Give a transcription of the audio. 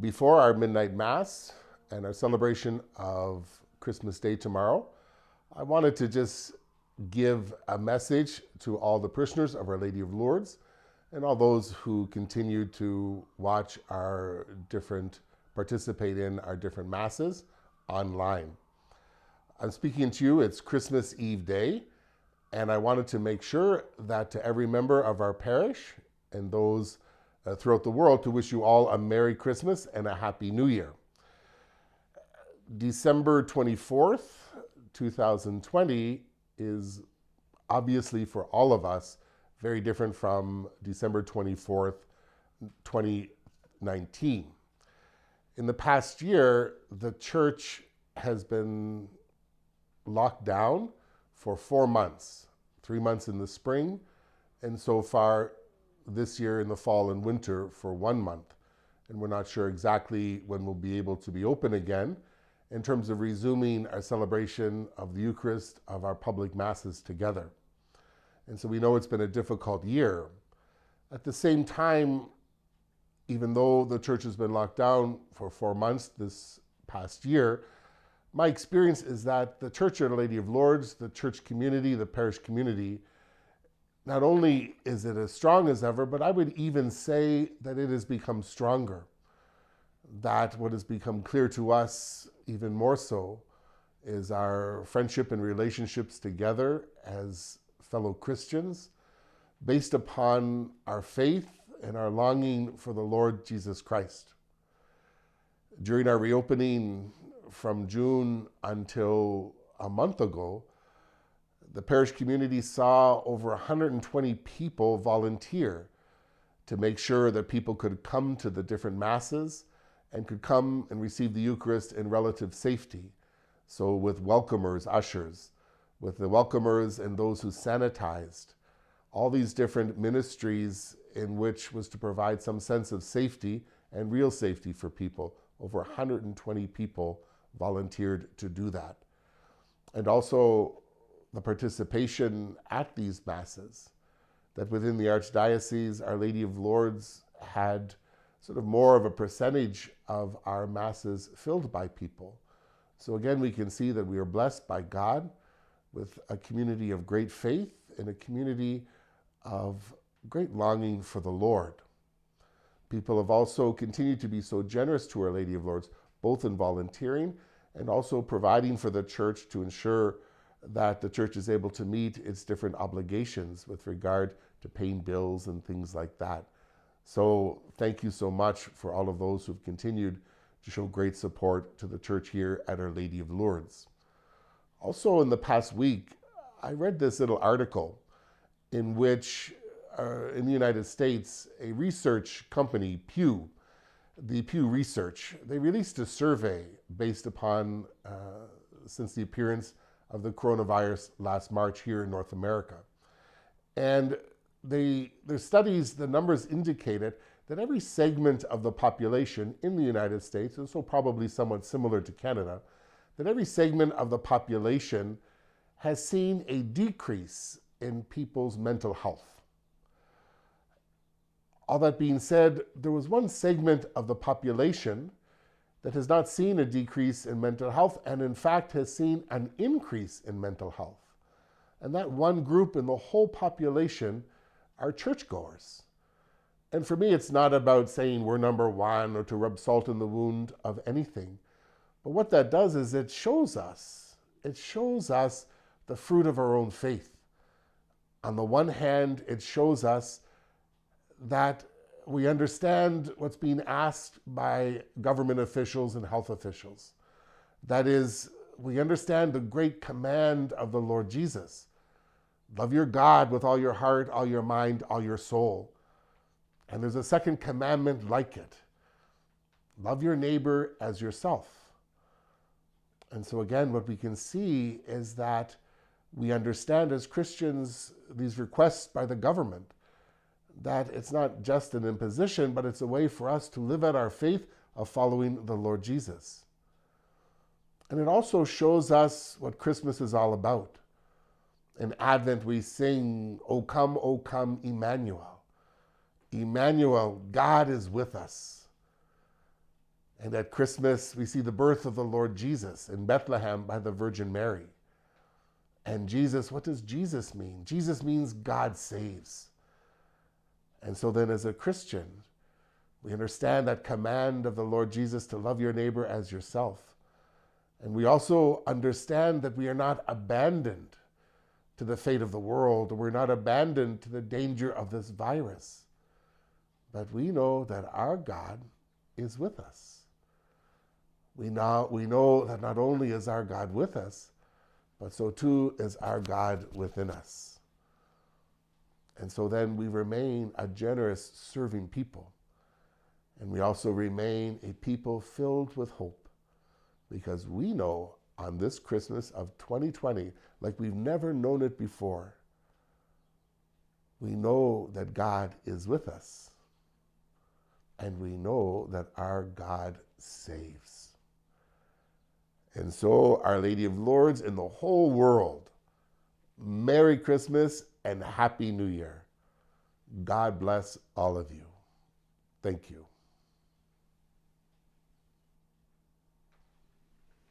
Before our midnight mass and our celebration of Christmas Day tomorrow, I wanted to just give a message to all the parishioners of Our Lady of Lourdes and all those who continue to participate in our different masses online. I'm speaking to you, it's Christmas Eve Day, and I wanted to make sure that to every member of our parish and those throughout the world to wish you all a Merry Christmas and a Happy New Year. December 24th, 2020 is obviously for all of us very different from December 24th, 2019. In the past year, the church has been locked down for 4 months, 3 months in the spring, and so far this year in the fall and winter for 1 month. And we're not sure exactly when we'll be able to be open again in terms of resuming our celebration of the Eucharist, of our public masses together. And so we know it's been a difficult year. At the same time, even though the church has been locked down for 4 months this past year, my experience is that the Church of Our Lady of Lourdes, the church community, the parish community, not only is it as strong as ever, but I would even say that it has become stronger. That what has become clear to us even more so is our friendship and relationships together as fellow Christians based upon our faith and our longing for the Lord Jesus Christ. During our reopening from June until a month ago, the parish community saw over 120 people volunteer to make sure that people could come to the different masses and could come and receive the Eucharist in relative safety. So with welcomers, ushers, with the welcomers and those who sanitized, all these different ministries in which was to provide some sense of safety and real safety for people. Over 120 people volunteered to do that. And also the participation at these masses, that within the Archdiocese, Our Lady of Lourdes had sort of more of a percentage of our masses filled by people. So again, we can see that we are blessed by God with a community of great faith and a community of great longing for the Lord. People have also continued to be so generous to Our Lady of Lourdes, both in volunteering and also providing for the church to ensure that the church is able to meet its different obligations with regard to paying bills and things like that. So thank you so much for all of those who've continued to show great support to the church here at Our Lady of Lourdes. Also in the past week, I read this little article in which in the United States, a research company, Pew Research, they released a survey based upon, since the appearance of the coronavirus last March here in North America. And their studies, the numbers indicated that every segment of the population in the United States, and so probably somewhat similar to Canada, that every segment of the population has seen a decrease in people's mental health. All that being said, there was one segment of the population that has not seen a decrease in mental health and in fact has seen an increase in mental health. And that one group in the whole population are churchgoers. And for me, it's not about saying we're number one or to rub salt in the wound of anything. But what that does is it shows us the fruit of our own faith. On the one hand, it shows us that we understand what's being asked by government officials and health officials. That is, we understand the great command of the Lord Jesus. Love your God with all your heart, all your mind, all your soul. And there's a second commandment like it. Love your neighbor as yourself. And so again, what we can see is that we understand as Christians these requests by the government, that it's not just an imposition, but it's a way for us to live out our faith of following the Lord Jesus. And it also shows us what Christmas is all about. In Advent, we sing, O come, Emmanuel. Emmanuel, God is with us. And at Christmas, we see the birth of the Lord Jesus in Bethlehem by the Virgin Mary. And Jesus, what does Jesus mean? Jesus means God saves. And so then as a Christian, we understand that command of the Lord Jesus to love your neighbor as yourself. And we also understand that we are not abandoned to the fate of the world, or we're not abandoned to the danger of this virus. But we know that our God is with us. We know that not only is our God with us, but so too is our God within us. And so then we remain a generous, serving people. And we also remain a people filled with hope, because we know on this Christmas of 2020, like we've never known it before, we know that God is with us. And we know that our God saves. And so, Our Lady of Lourdes and the whole world, Merry Christmas and Happy New Year. God bless all of you. Thank you.